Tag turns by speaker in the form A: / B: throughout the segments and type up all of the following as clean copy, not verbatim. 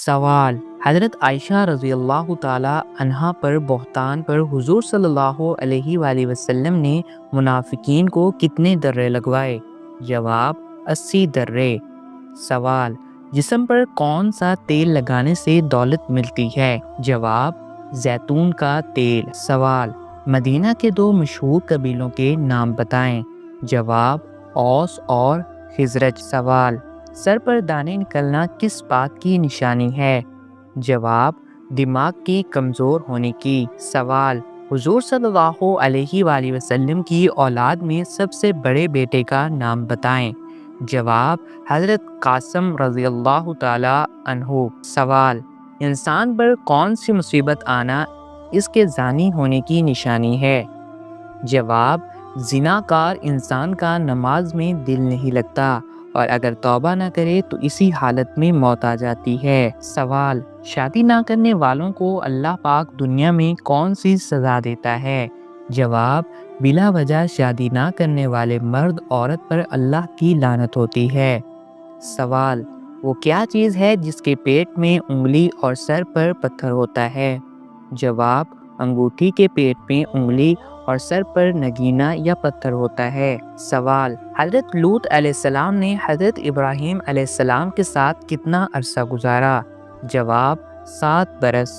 A: سوال: حضرت عائشہ رضی اللہ تعالی عنہا پر بہتان پر حضور صلی اللہ علیہ وآلہ وسلم نے منافقین کو کتنے درے لگوائے؟ جواب: 80 درے۔ سوال: جسم پر کون سا تیل لگانے سے دولت ملتی ہے؟ جواب: زیتون کا تیل۔ سوال: مدینہ کے 2 مشہور قبیلوں کے نام بتائیں۔ جواب: اوس اور خزرج۔ سوال: سر پر دانے نکلنا کس بات کی نشانی ہے؟ جواب: دماغ کی کمزور ہونے کی۔ سوال: حضور صلی اللہ علیہ وآلہ وسلم کی اولاد میں سب سے بڑے بیٹے کا نام بتائیں۔ جواب: حضرت قاسم رضی اللہ تعالی عنہ۔ سوال: انسان پر کون سی مصیبت آنا اس کے زانی ہونے کی نشانی ہے؟ جواب: زناکار انسان کا نماز میں دل نہیں لگتا، اور اگر توبہ نہ کرے تو اسی حالت میں موت آ جاتی ہے۔ سوال: شادی نہ کرنے والوں کو اللہ پاک دنیا میں کون سی سزا دیتا ہے؟ جواب: بلا وجہ شادی نہ کرنے والے مرد عورت پر اللہ کی لعنت ہوتی ہے۔ سوال: وہ کیا چیز ہے جس کے پیٹ میں انگلی اور سر پر پتھر ہوتا ہے؟ جواب: انگوٹھی کے پیٹ میں انگلی اور سر پر نگینہ یا پتھر ہوتا ہے۔ سوال: حضرت لوط علیہ السلام نے حضرت ابراہیم علیہ السلام کے ساتھ کتنا عرصہ گزارا؟ جواب: 7 برس۔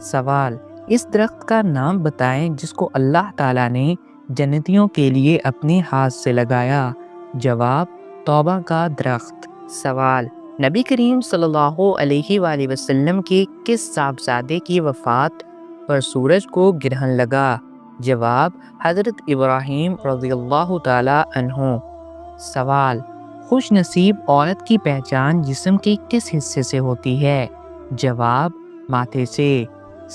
A: سوال: اس درخت کا نام بتائیں جس کو اللہ تعالیٰ نے جنتیوں کے لیے اپنے ہاتھ سے لگایا۔ جواب: توبہ کا درخت۔ سوال: نبی کریم صلی اللہ علیہ وآلہ وسلم کے کس صاحبزادے کی وفات پر سورج کو گرہن لگا؟ جواب: حضرت ابراہیم رضی اللہ تعالی عنہ۔ سوال: خوش نصیب عورت کی پہچان جسم کے کس حصے سے ہوتی ہے؟ جواب: ماتھے سے۔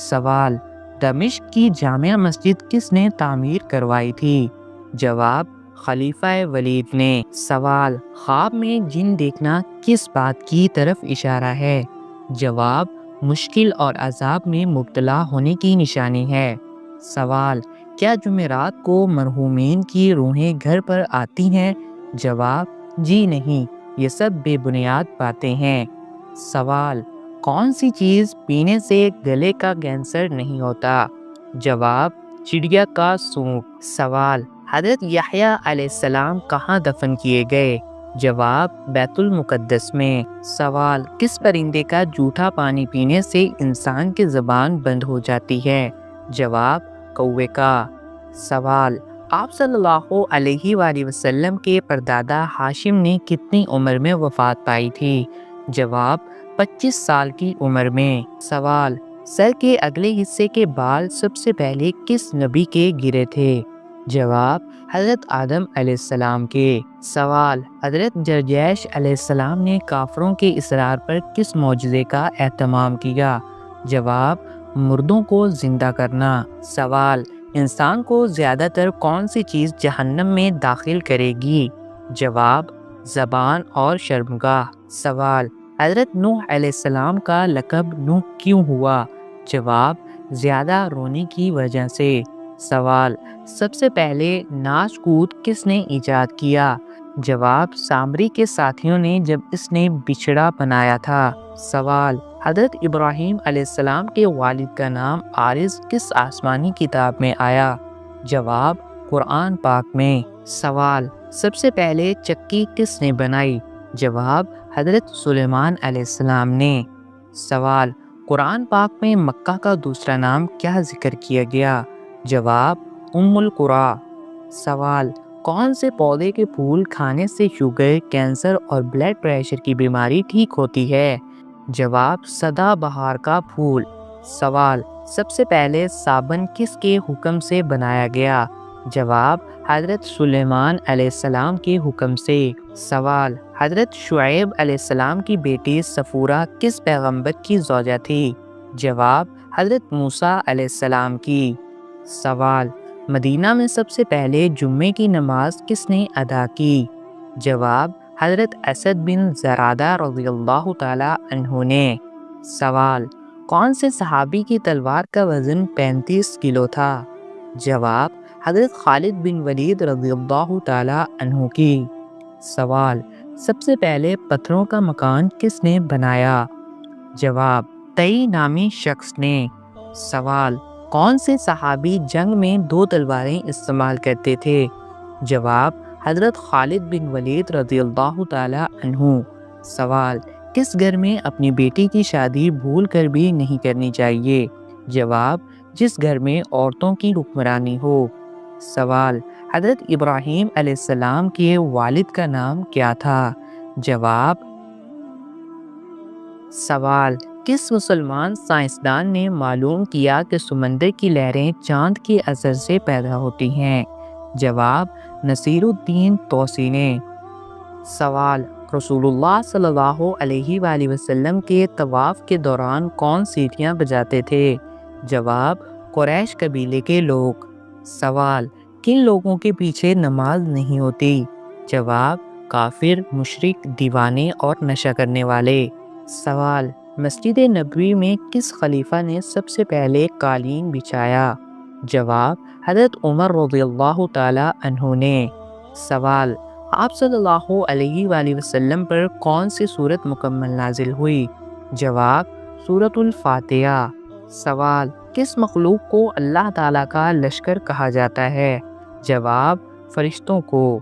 A: سوال: دمشق کی جامع مسجد کس نے تعمیر کروائی تھی؟ جواب: خلیفہ ولید نے۔ سوال: خواب میں جن دیکھنا کس بات کی طرف اشارہ ہے؟ جواب: مشکل اور عذاب میں مبتلا ہونے کی نشانی ہے۔ سوال: کیا جمعرات کو مرحومین کی روحیں گھر پر آتی ہیں؟ جواب: جی نہیں، یہ سب بے بنیاد باتیں ہیں۔ سوال: کون سی چیز پینے سے گلے کا کینسر نہیں ہوتا؟ جواب: چڑیا کا سونپ۔ سوال: حضرت یحییٰ علیہ السلام کہاں دفن کیے گئے؟ جواب: بیت المقدس میں۔ سوال: کس پرندے کا جھوٹا پانی پینے سے انسان کی زبان بند ہو جاتی ہے؟ جواب: کوے کا۔ سوال: آپ صلی اللہ علیہ وآلہ وسلم کے پردادا ہاشم نے کتنی عمر میں وفات پائی تھی؟ جواب: 25 سال کی عمر میں۔ سوال: سر کے اگلے حصے کے بال سب سے پہلے کس نبی کے گرے تھے؟ جواب: حضرت آدم علیہ السلام کے۔ سوال: حضرت جرجیش علیہ السلام نے کافروں کے اصرار پر کس معجزے کا اہتمام کیا؟ جواب: مردوں کو زندہ کرنا۔ سوال: انسان کو زیادہ تر کون سی چیز جہنم میں داخل کرے گی؟ جواب: زبان اور شرمگاہ۔ سوال: حضرت نوح علیہ السلام کا لقب نوح کیوں ہوا؟ جواب: زیادہ رونے کی وجہ سے۔ سوال: سب سے پہلے ناچ کود کس نے ایجاد کیا؟ جواب: سامری کے ساتھیوں نے جب اس نے بچھڑا بنایا تھا۔ سوال: حضرت ابراہیم علیہ السلام کے والد کا نام عارض کس آسمانی کتاب میں آیا؟ جواب: قرآن پاک میں۔ سوال: سب سے پہلے چکی کس نے بنائی؟ جواب: حضرت سلیمان علیہ السلام نے۔ سوال: قرآن پاک میں مکہ کا دوسرا نام کیا ذکر کیا گیا؟ جواب: ام القریٰ۔ سوال: کون سے پودے کے پھول کھانے سے شوگر، کینسر اور بلڈ پریشر کی بیماری ٹھیک ہوتی ہے؟ جواب: سدا بہار کا پھول۔ سوال: سب سے پہلے صابن کس کے حکم سے بنایا گیا؟ جواب: حضرت سلیمان علیہ السلام کے حکم سے۔ سوال: حضرت شعیب علیہ السلام کی بیٹی صفورہ کس پیغمبر کی زوجہ تھی؟ جواب: حضرت موسیٰ علیہ السلام کی۔ سوال: مدینہ میں سب سے پہلے جمعے کی نماز کس نے ادا کی؟ جواب: حضرت اسد بن زرادہ رضی اللہ تعالی عنہ نے۔ سوال: کون سے صحابی کی تلوار کا وزن 35 کلو تھا؟ جواب: حضرت خالد بن ولید رضی اللہ تعالی عنہ کی۔ سوال: سب سے پہلے پتھروں کا مکان کس نے بنایا؟ جواب: تئی نامی شخص نے۔ سوال: کون سے صحابی جنگ میں 2 تلواریں استعمال کرتے تھے؟ جواب: حضرت خالد بن ولید رضی اللہ تعالی عنہ۔ سوال: کس گھر میں اپنی بیٹی کی شادی بھول کر بھی نہیں کرنی چاہیے؟ جواب: جس گھر میں عورتوں کی حکمرانی ہو۔ سوال: حضرت ابراہیم علیہ السلام کے والد کا نام کیا تھا؟ جواب: سوال: کس مسلمان سائنسدان نے معلوم کیا کہ سمندر کی لہریں چاند کے اثر سے پیدا ہوتی ہیں؟ جواب: نصیر الدین توسی نے۔ سوال: رسول اللہ صلی اللہ علیہ وآلہ وسلم کے طواف کے دوران کون سیٹیاں بجاتے تھے؟ جواب: قریش قبیلے کے لوگ۔ سوال: کن لوگوں کے پیچھے نماز نہیں ہوتی؟ جواب: کافر، مشرک، دیوانے اور نشہ کرنے والے۔ سوال: مسجد نبوی میں کس خلیفہ نے سب سے پہلے قالین بچھایا؟ جواب: حضرت عمر رضی اللہ تعالی عنہ نے۔ سوال: آپ صلی اللہ علیہ وآلہ وسلم پر کون سی سورت مکمل نازل ہوئی؟ جواب: سورۃ الفاتحہ۔ سوال: کس مخلوق کو اللہ تعالیٰ کا لشکر کہا جاتا ہے؟ جواب: فرشتوں کو۔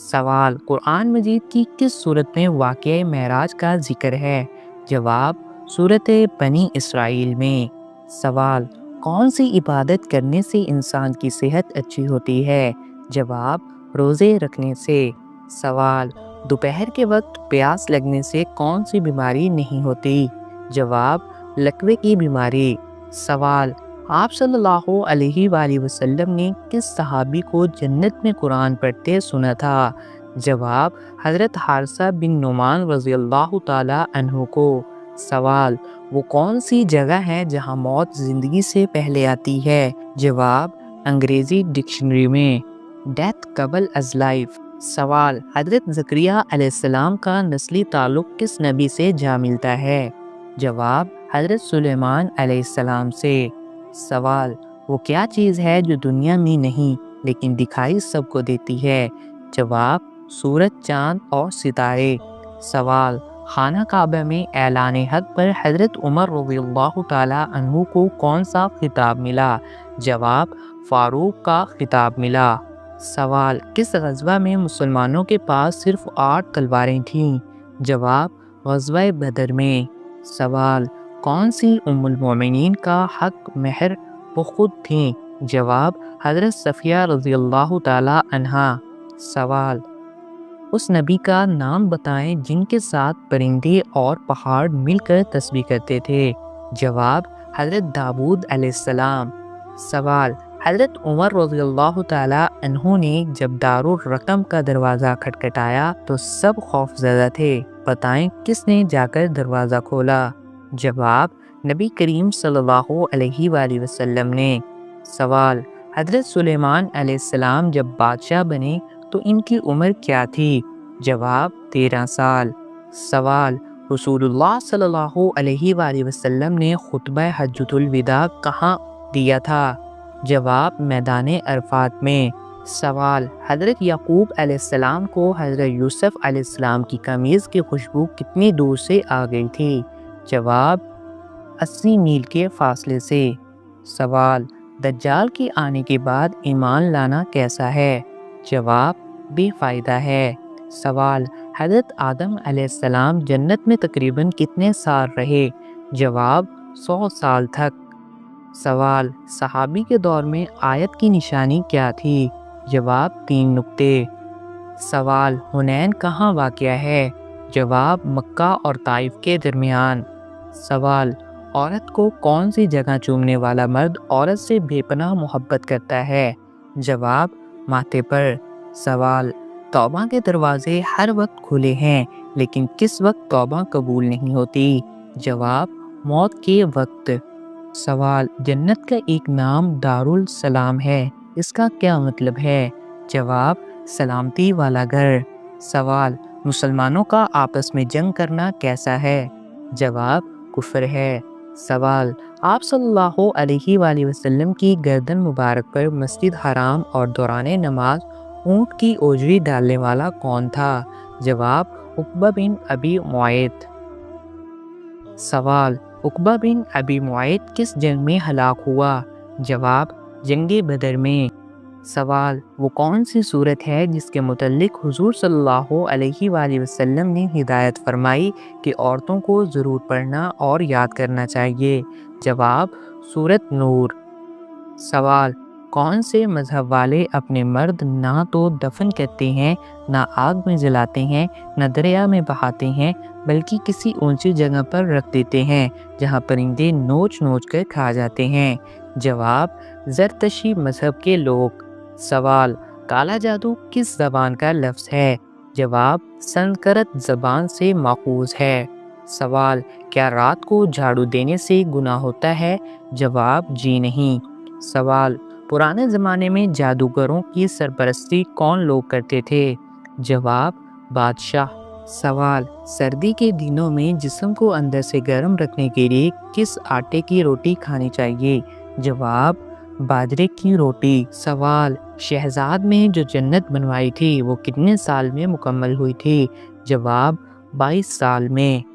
A: سوال: قرآن مجید کی کس سورت میں واقعہ معراج کا ذکر ہے؟ جواب: سورۃ بنی اسرائیل میں۔ سوال: کون سی عبادت کرنے سے انسان کی صحت اچھی ہوتی ہے؟ جواب: روزے رکھنے سے۔ سوال: دوپہر کے وقت پیاس لگنے سے کون سی بیماری نہیں ہوتی؟ جواب: لکوے کی بیماری۔ سوال: آپ صلی اللہ علیہ وآلہ وسلم نے کس صحابی کو جنت میں قرآن پڑھتے سنا تھا؟ جواب: حضرت حارثہ بن نعمان رضی اللہ تعالی عنہ کو۔ سوال: وہ کون سی جگہ ہے جہاں موت زندگی سے پہلے آتی ہے؟ جواب: انگریزی ڈکشنری میں۔ ڈیتھ قبل از لائف۔ سوال: حضرت زکریا علیہ السلام کا نسلی تعلق کس نبی سے جا ملتا ہے؟ جواب: حضرت سلیمان علیہ السلام سے۔ سوال: وہ کیا چیز ہے جو دنیا میں نہیں لیکن دکھائی سب کو دیتی ہے؟ جواب: سورج، چاند اور ستارے۔ سوال: خانہ کعبہ میں اعلان حق پر حضرت عمر رضی اللہ تعالی عنہ کو کون سا خطاب ملا؟ جواب: فاروق کا خطاب ملا۔ سوال: کس غزوہ میں مسلمانوں کے پاس صرف 8 تلواریں تھیں؟ جواب: غزوہ بدر میں۔ سوال: کون سی ام المومنین کا حق مہر وہ خود تھیں؟ جواب: حضرت صفیہ رضی اللہ تعالی عنہا۔ سوال: اس نبی کا نام بتائیں جن کے ساتھ پرندے اور پہاڑ مل کر تسبیح کرتے تھے؟ جواب: حضرت داؤد علیہ السلام۔ سوال: حضرت عمر رضی اللہ تعالی عنہ نے جب دارالرقم کا دروازہ کھٹکھٹایا تو سب خوف زدہ تھے، بتائیں کس نے جا کر دروازہ کھولا؟ جواب: نبی کریم صلی اللہ علیہ وآلہ وسلم نے۔ سوال: حضرت سلیمان علیہ السلام جب بادشاہ بنے تو ان کی عمر کیا تھی؟ جواب: 13 سال۔ سوال: رسول اللہ صلی اللہ علیہ وآلہ وسلم نے خطبہ حجۃ الوداع کہاں دیا تھا؟ جواب: میدان عرفات میں۔ سوال: حضرت یعقوب علیہ السلام کو حضرت یوسف علیہ السلام کی قمیض کی خوشبو کتنی دور سے آ گئی تھی؟ جواب: 80 میل کے فاصلے سے۔ سوال: دجال کے آنے کے بعد ایمان لانا کیسا ہے؟ جواب: بے فائدہ ہے۔ سوال: حضرت آدم علیہ السلام جنت میں تقریباً کتنے سال رہے؟ جواب: 100 سال تک۔ سوال: صحابی کے دور میں آیت کی نشانی کیا تھی؟ جواب: 3 نقطے۔ سوال: حنین کہاں واقع ہے؟ جواب: مکہ اور طائف کے درمیان۔ سوال: عورت کو کون سی جگہ چومنے والا مرد عورت سے بے پناہ محبت کرتا ہے؟ جواب: ماتھے پر۔ سوال: توبہ کے دروازے ہر وقت کھلے ہیں لیکن کس وقت توبہ قبول نہیں ہوتی؟ جواب: موت کے وقت۔ سوال: جنت کا ایک نام دارالسلام ہے، اس کا کیا مطلب ہے؟ جواب: سلامتی والا گھر۔ سوال: مسلمانوں کا آپس میں جنگ کرنا کیسا ہے؟ جواب: کفر ہے۔ سوال: آپ صلی اللہ علیہ وآلہ وسلم کی گردن مبارک پر مسجد حرام اور دوران نماز اونٹ کی اوجری ڈالنے والا کون تھا؟ جواب: عقبہ بن ابی معیط۔ سوال: عقبہ بن ابی معیط کس جنگ میں ہلاک ہوا؟ جواب: جنگ بدر میں۔ سوال: وہ کون سی صورت ہے جس کے متعلق حضور صلی اللہ علیہ وآلہ وسلم نے ہدایت فرمائی کہ عورتوں کو ضرور پڑھنا اور یاد کرنا چاہیے؟ جواب: سورۃ نور۔ سوال: کون سے مذہب والے اپنے مرد نہ تو دفن کرتے ہیں، نہ آگ میں جلاتے ہیں، نہ دریا میں بہاتے ہیں، بلکہ کسی اونچی جگہ پر رکھ دیتے ہیں جہاں پرندے نوچ نوچ کر کھا جاتے ہیں؟ جواب: زرتشتی مذہب کے لوگ۔ سوال: کالا جادو کس زبان کا لفظ ہے؟ جواب: سنسکرت زبان سے ماخوذ ہے۔ سوال: کیا رات کو جھاڑو دینے سے گناہ ہوتا ہے؟ جواب: جی نہیں۔ سوال: پرانے زمانے میں جادوگروں کی سرپرستی کون لوگ کرتے تھے؟ جواب: بادشاہ۔ سوال: سردی کے دنوں میں جسم کو اندر سے گرم رکھنے کے لیے کس آٹے کی روٹی کھانی چاہیے؟ جواب: باجرے کی روٹی۔ سوال: شہزاد میں جو جنت بنوائی تھی وہ کتنے سال میں مکمل ہوئی تھی؟ جواب: 22 سال میں۔